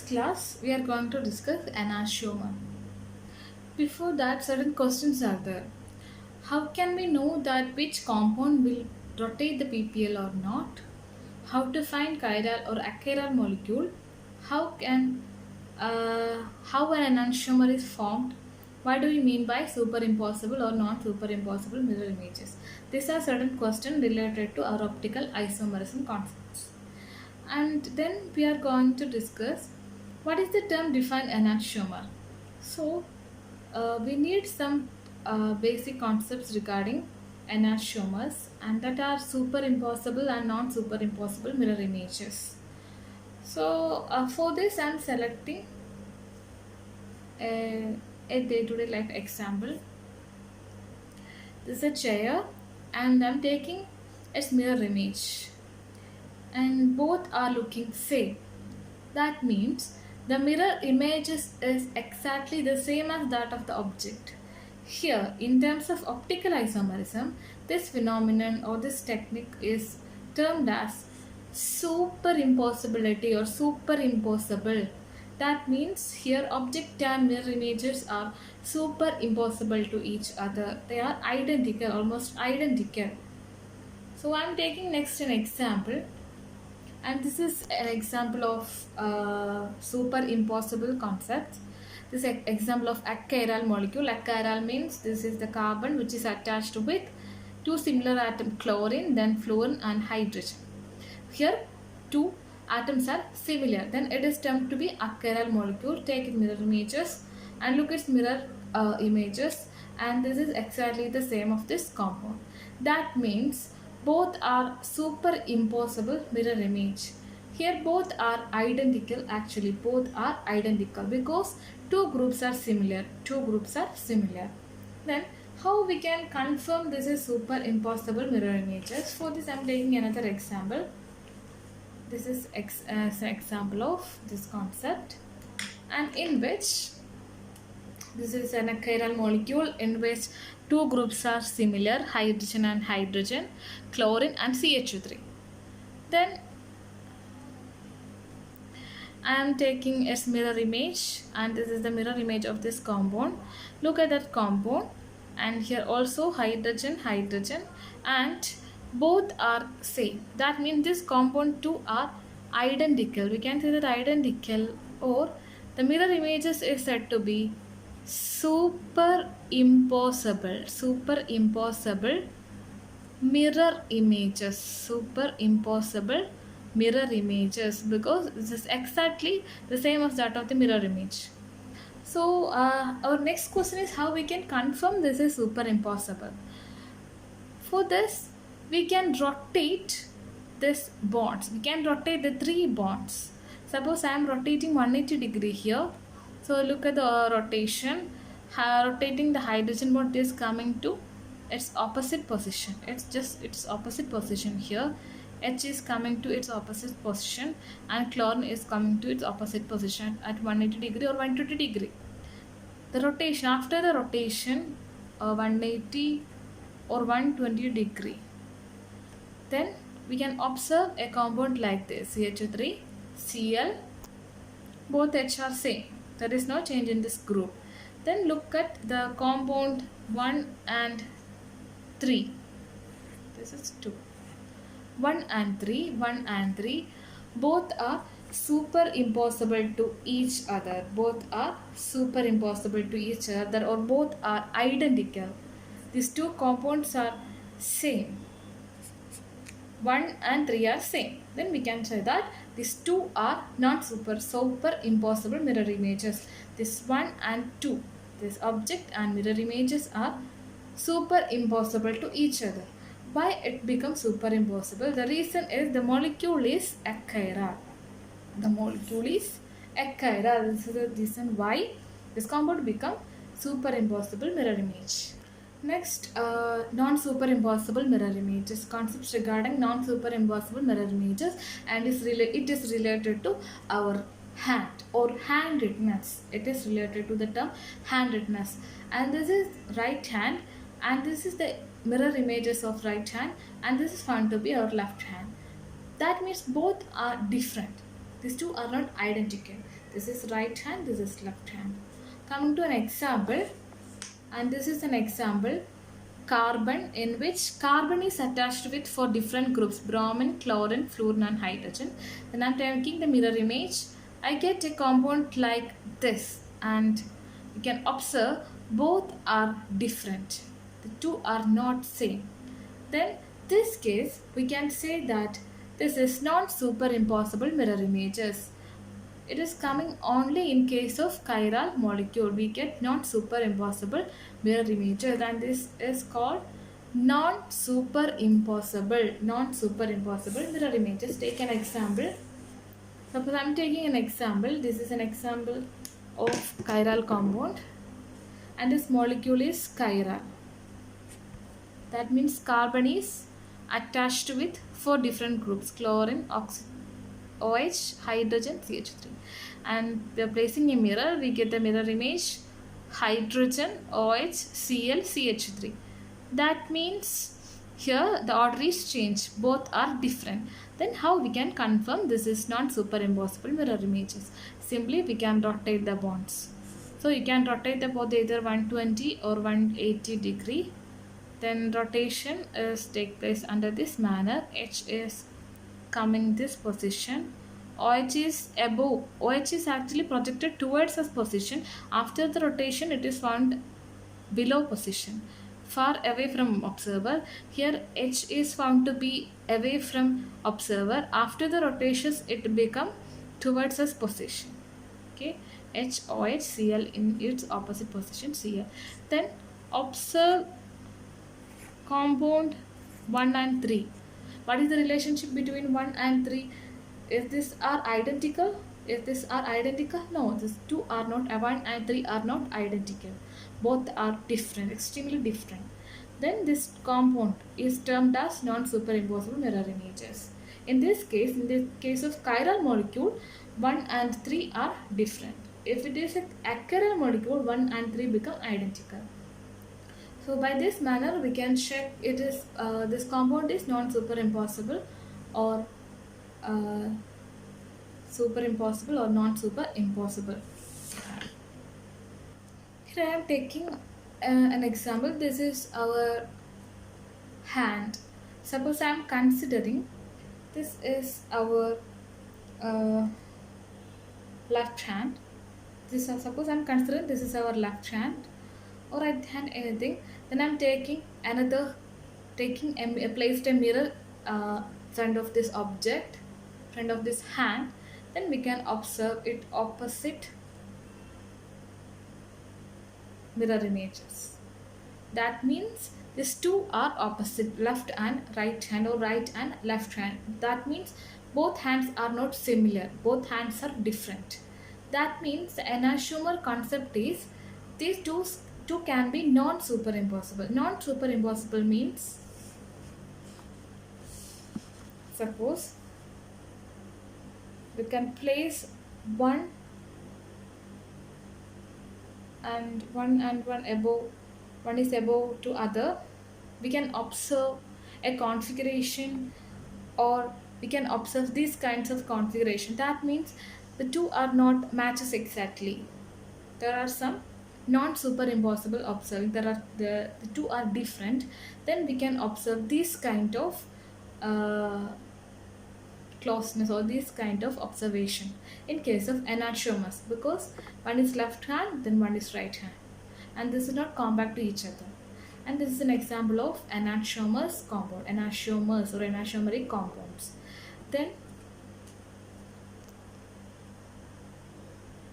class, we are going to discuss enantiomer. Before that, certain questions are there. How can we know that which compound will rotate the ppl or not? How to find chiral or achiral molecule? How can how an enantiomer is formed? What do we mean by superimposable or non-superimposable mirror images? These are certain questions related to our optical isomerism concepts. And then we are going to discuss what is the term defined enantiomer. So we need some basic concepts regarding enantiomers, and that are superimposable and non-superimposable mirror images. So for this I am selecting a day-to-day life example. This is a chair and I am taking its mirror image, and both are looking same. That means the mirror image is exactly the same as that of the object. Here, in terms of optical isomerism, this phenomenon or this technique is termed as superimpossibility or superimposable. That means here object and mirror images are superimposable to each other. They are identical, almost identical. So I am taking next an example, and this is an example of superimposable concepts. This is an example of achiral molecule. Achiral means this is the carbon which is attached with two similar atoms, chlorine, then fluorine and hydrogen. Here two atoms are similar, then it is termed to be achiral molecule. Take mirror images and look at mirror images, and this is exactly the same of this compound. That means both are superimposable mirror image. Here both are identical, actually both are identical because two groups are similar. Then how we can confirm this is superimposable mirror images? For this I am taking another example. This is an example of this concept, and in which this is an achiral molecule in which two groups are similar, hydrogen and hydrogen, chlorine and CH3. Then I am taking its mirror image, and this is the mirror image of this compound. Look at that compound, and here also hydrogen, and both are same. That means this compound two are identical. We can say that identical, or the mirror images is said to be superimposable mirror images, because this is exactly the same as that of the mirror image. So our next question is how we can confirm this is superimposable. For this we can rotate this bonds. We can rotate the three bonds. Suppose I am rotating 180 degree here. So look at the rotation. Rotating the hydrogen bond is coming to its opposite position. It's just its opposite position here. H is coming to its opposite position, and chlorine is coming to its opposite position at 180 degree or 120 degree. The rotation, after the rotation 180 or 120 degree, then we can observe a compound like this, CH3, Cl, both H are same. There is no change in this group. Then look at the compound 1 and 3. This is 2. 1 and 3, both are superimposable to each other. Both are superimposable to each other, or both are identical. These two compounds are same. 1 and 3 are same. Then we can say that these two are not superimposable mirror images. This 1 and 2, this object and mirror images are superimposable to each other. Why it becomes superimposable? The reason is the molecule is achiral. This is the reason why this compound become superimposable mirror image. Next, non-superimposable mirror images. Concepts regarding non-superimposable mirror images, and it is related to our hand or handedness. It is related to the term handedness, and this is right hand, and this is the mirror images of right hand, and this is found to be our left hand. That means both are different. These two are not identical. This is right hand, this is left hand. Coming to an example, and this is an example, carbon, in which carbon is attached with four different groups: bromine, chlorine, fluorine and hydrogen. Then I'm taking the mirror image, I get a compound like this, and you can observe both are different, the two are not same. Then this case we can say that this is not superimposable mirror images. It is coming only in case of chiral molecule. We get non-superimposable mirror images, and this is called non-superimposable mirror images. Take an example. Suppose I am taking an example. This is an example of chiral compound, and this molecule is chiral. That means carbon is attached with four different groups: chlorine, OH, hydrogen, CH3. And we are placing a mirror, we get the mirror image hydrogen, OH, Cl, CH3. That means here the order is changed, both are different. Then how we can confirm this is not superimposable mirror images? Simply we can rotate the bonds. So you can rotate the both either 120 or 180 degree. Then rotation is take place under this manner. H is coming this position, OH is above, OH is actually projected towards this position. After the rotation it is found below position, far away from observer. Here H is found to be away from observer. After the rotations it become towards this position. Okay, HOH Cl in its opposite position Cl. Then observe compound 1 and 3. What is the relationship between 1 and 3? Is this are identical? If this are identical? No, these two are not. 1 and 3 are not identical. Both are different, extremely different. Then this compound is termed as non-superimposable mirror images. In the case of chiral molecule, 1 and 3 are different. If it is a achiral molecule, 1 and 3 become identical. So by this manner we can check it is this compound is non-superimposable or superimposable or non-superimposable. Here I am taking an example. This is our hand. Suppose I am considering this is our left hand. Suppose I am considering this is our left hand or right hand, anything. Then I am taking placed a mirror front of this object, front of this hand. Then we can observe it opposite mirror images. That means these two are opposite, left and right hand or right and left hand. That means both hands are not similar, both hands are different. That means the enantiomer concept is these two can be non-superimposable. Non-superimposable means, suppose we can place one and one above, one is above to other. We can observe a configuration, or we can observe these kinds of configuration. That means the two are not matches exactly. There are some non-superimposable observing. There are the two are different. Then we can observe this kind of closeness or this kind of observation in case of enantiomers, because one is left hand, then one is right hand, and this is not compact to each other. And this is an example of enantiomers compound, enantiomers or enantiomeric compounds. Then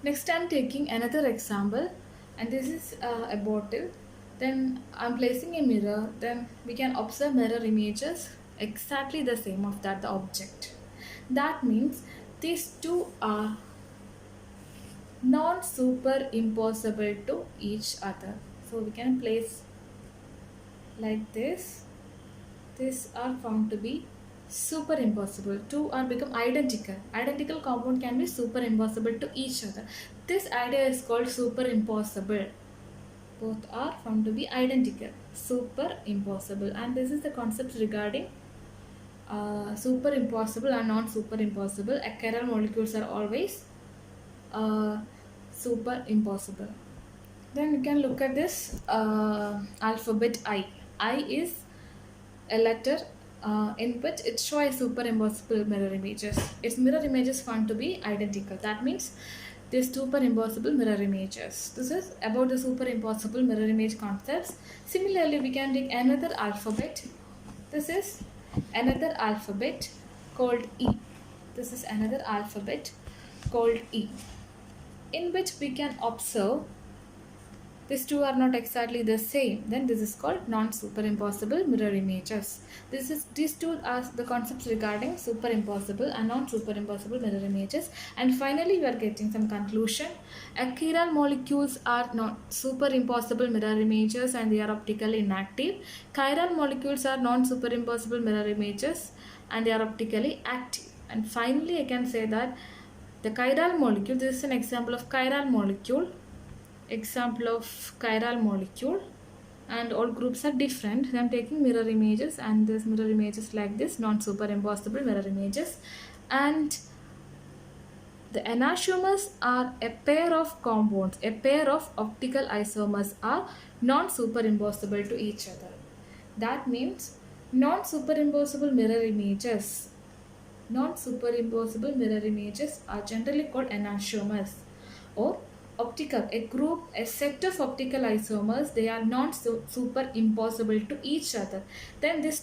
next I am taking another example, and this is a bottle. Then I am placing a mirror. Then we can observe mirror images exactly the same of the object. That means these two are non-superimposable to each other. So we can place like this. These are found to be superimposable. Two are become identical. Identical compound can be superimposable to each other. This idea is called superimposable. Both are found to be identical, superimposable. And this is the concept regarding superimposable and non-superimposable. Achiral molecules are always uh, super impossible. Then you can look at this alphabet I. I is a letter in which it shows super impossible mirror images. Its mirror images found to be identical. That means these super impossible mirror images. This is about the super impossible mirror image concepts. Similarly, we can take another alphabet. This is another alphabet called E. This is another alphabet called E, in which we can observe these two are not exactly the same. Then this is called non-superimposable mirror images. These two are the concepts regarding superimposable and non-superimposable mirror images. And finally, we are getting some conclusion. Chiral molecules are not superimposable mirror images and they are optically inactive. Chiral molecules are non-superimposable mirror images and they are optically active. And finally, I can say that the chiral molecule, this is an example of chiral molecule, and all groups are different. I am taking mirror images, and this mirror images like this, non superimposable mirror images. And the enantiomers are a pair of compounds, a pair of optical isomers are non superimposable to each other. That means non superimposable mirror images are generally called enantiomers, or optical, a set of optical isomers, they are not superimposable to each other. Then this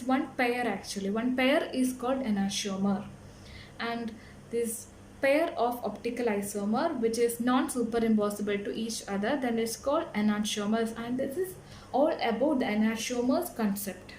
one pair is called enantiomer, and this pair of optical isomer which is non superimposable to each other, then is called enantiomers. And this is all about the enantiomers concept.